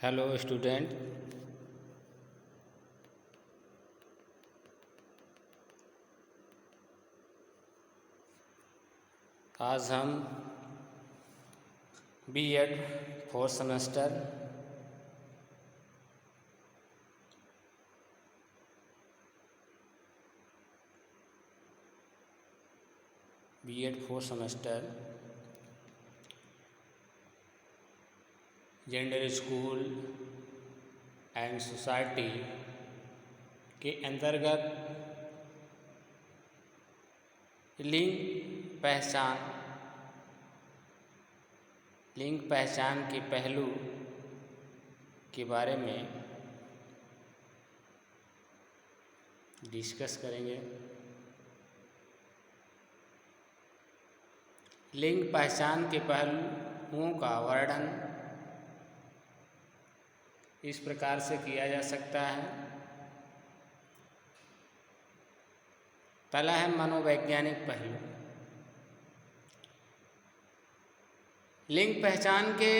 Hello student. आज हम BEd fourth semester gender school and society के अंतर्गत लिंग पहचान के पहलू के बारे में डिस्कस करेंगे। लिंग पहचान के पहलुओं का वर्णन इस प्रकार से किया जा सकता है। पहला है मनोवैज्ञानिक पहलू। लिंग पहचान के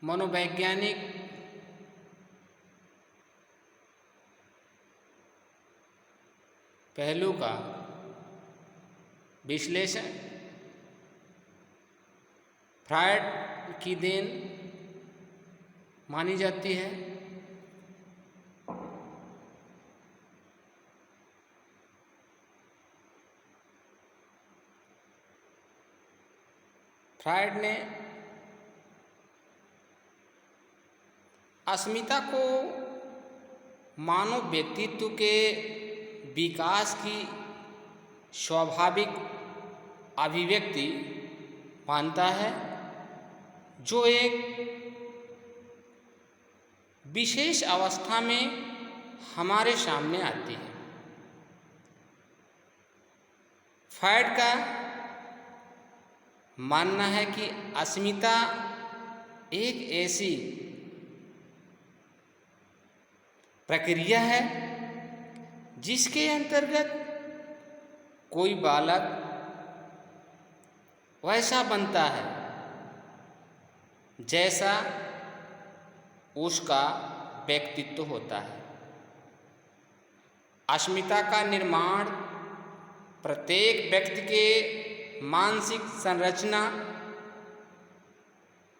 मनोवैज्ञानिक पहलू का विश्लेषण फ्रायड की देन मानी जाती है। फ्रायड ने अस्मिता को मानव व्यक्तित्व के विकास की स्वाभाविक अभिव्यक्ति मानता है, जो एक विशेष अवस्था में हमारे सामने आती है। फ्रायड का मानना है कि अस्मिता एक ऐसी प्रक्रिया है जिसके अंतर्गत कोई बालक वैसा बनता है जैसा उसका व्यक्तित्व होता है। अस्मिता का निर्माण प्रत्येक व्यक्ति के मानसिक संरचना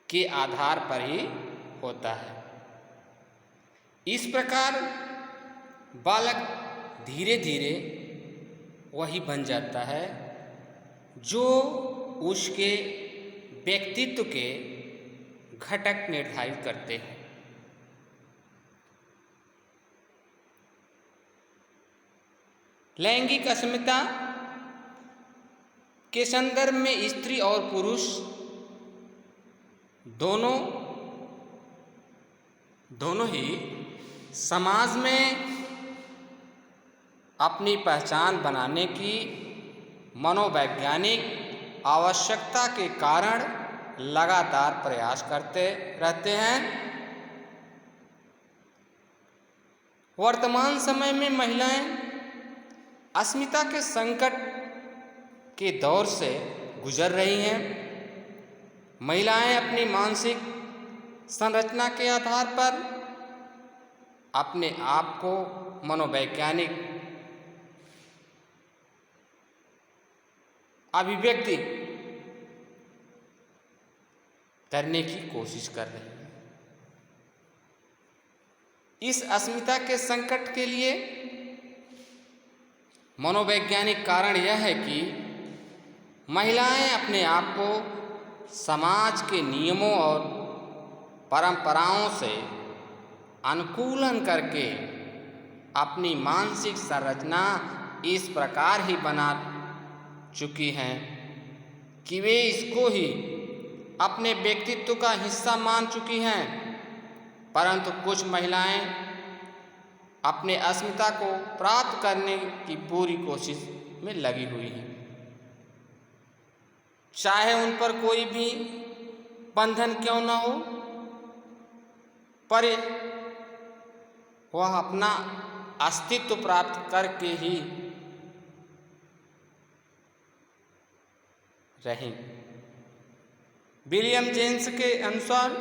के आधार पर ही होता है। इस प्रकार बालक धीरे धीरे वही बन जाता है जो उसके व्यक्तित्व के घटक निर्धारित करते हैं। लैंगिक अस्मिता के संदर्भ में स्त्री और पुरुष दोनों ही समाज में अपनी पहचान बनाने की मनोवैज्ञानिक आवश्यकता के कारण लगातार प्रयास करते रहते हैं। वर्तमान समय में महिलाएं अस्मिता के संकट के दौर से गुजर रही हैं। महिलाएं अपनी मानसिक संरचना के आधार पर अपने आप को मनोवैज्ञानिक अभिव्यक्ति करने की कोशिश कर रही है। इस अस्मिता के संकट के लिए मनोवैज्ञानिक कारण यह है कि महिलाएं अपने आप को समाज के नियमों और परंपराओं से अनुकूलन करके अपनी मानसिक संरचना इस प्रकार ही बना चुकी हैं कि वे इसको ही अपने व्यक्तित्व का हिस्सा मान चुकी हैं। परंतु कुछ महिलाएं अपने अस्मिता को प्राप्त करने की पूरी कोशिश में लगी हुई हैं, चाहे उन पर कोई भी बंधन क्यों न हो, पर वह अपना अस्तित्व प्राप्त करके ही रहें। विलियम जेम्स के अनुसार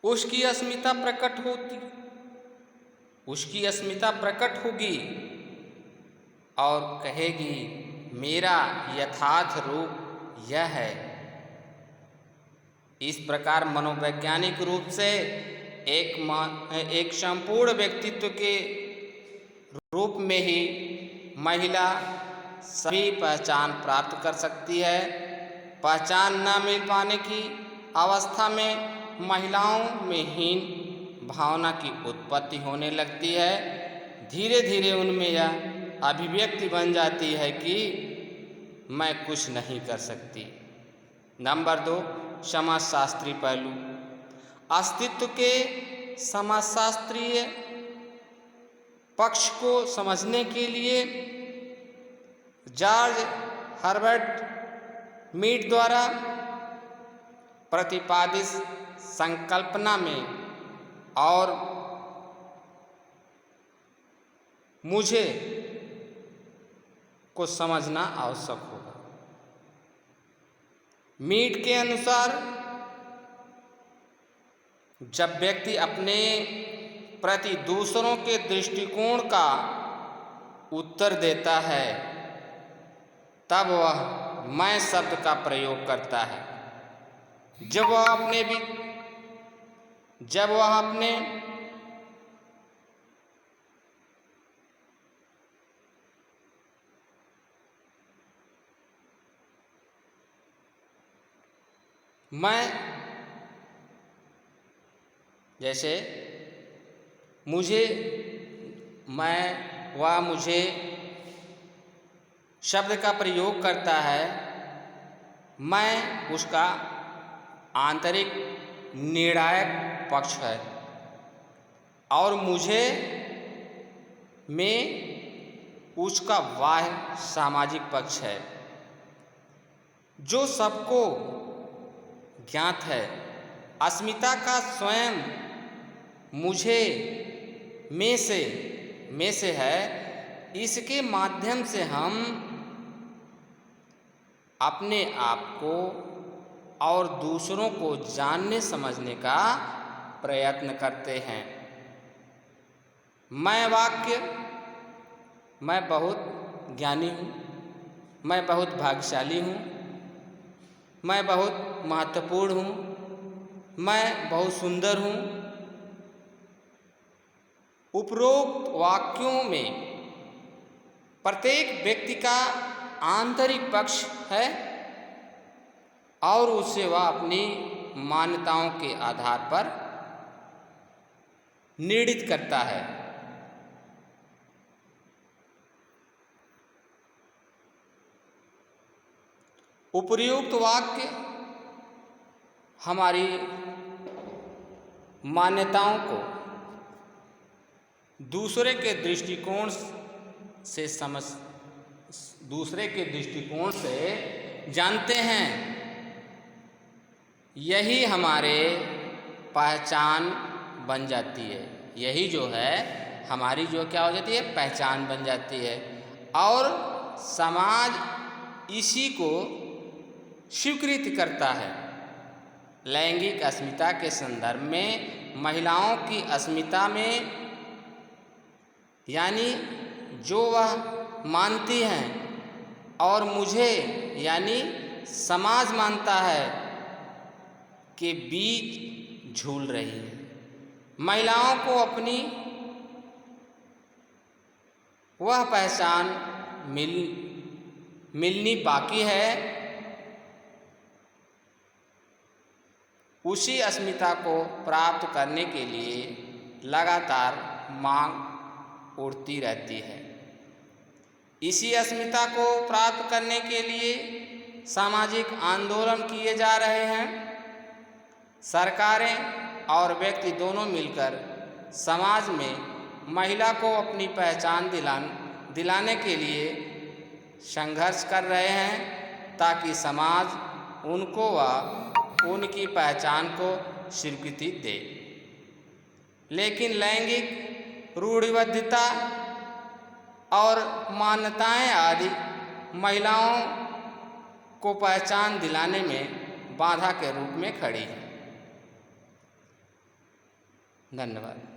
उसकी अस्मिता प्रकट होगी और कहेगी, मेरा यथार्थ रूप यह है। इस प्रकार मनोवैज्ञानिक रूप से एक संपूर्ण व्यक्तित्व के रूप में ही महिला सभी पहचान प्राप्त कर सकती है। पहचान न मिल पाने की अवस्था में महिलाओं में हीन भावना की उत्पत्ति होने लगती है। धीरे धीरे उनमें यह अभिव्यक्ति बन जाती है कि मैं कुछ नहीं कर सकती। नंबर 2, समाजशास्त्रीय पहलू। अस्तित्व के समाजशास्त्रीय पक्ष को समझने के लिए जॉर्ज हर्बर्ट मीड द्वारा प्रतिपादित संकल्पना में और मुझे को समझना आवश्यक होगा। मीड के अनुसार जब व्यक्ति अपने प्रति दूसरों के दृष्टिकोण का उत्तर देता है तब वह मैं शब्द का प्रयोग करता है। जब वह अपने मैं जैसे मुझे शब्द का प्रयोग करता है, मैं उसका आंतरिक निर्णायक पक्ष है और मुझे में उसका बाह्य सामाजिक पक्ष है जो सबको ज्ञात है। अस्मिता का स्वयं मुझे में से है। इसके माध्यम से हम अपने आप को और दूसरों को जानने समझने का प्रयत्न करते हैं। मैं बहुत ज्ञानी हूँ, मैं बहुत भाग्यशाली हूँ, मैं बहुत महत्वपूर्ण हूँ, मैं बहुत सुंदर हूँ। उपरोक्त वाक्यों में प्रत्येक व्यक्ति का आंतरिक पक्ष है और उसे वह अपनी मान्यताओं के आधार पर निर्णित करता है। उपर्युक्त वाक्य हमारी मान्यताओं को दूसरे के दृष्टिकोण से जानते हैं। यही हमारे पहचान बन जाती है। यही जो है हमारी जो क्या हो जाती है, पहचान बन जाती है और समाज इसी को स्वीकृत करता है। लैंगिक अस्मिता के संदर्भ में महिलाओं की अस्मिता में यानी जो वह मानती हैं और मुझे यानी समाज मानता है के बीच झूल रही है। महिलाओं को अपनी वह पहचान मिलनी बाकी है। उसी अस्मिता को प्राप्त करने के लिए लगातार मांग उठती रहती है। इसी अस्मिता को प्राप्त करने के लिए सामाजिक आंदोलन किए जा रहे हैं। सरकारें और व्यक्ति दोनों मिलकर समाज में महिला को अपनी पहचान दिलाने के लिए संघर्ष कर रहे हैं ताकि समाज उनको व उनकी पहचान को स्वीकृति दे। लेकिन लैंगिक रूढ़िबद्धता और मान्यताएं आदि महिलाओं को पहचान दिलाने में बाधा के रूप में खड़ी है। धन्यवाद।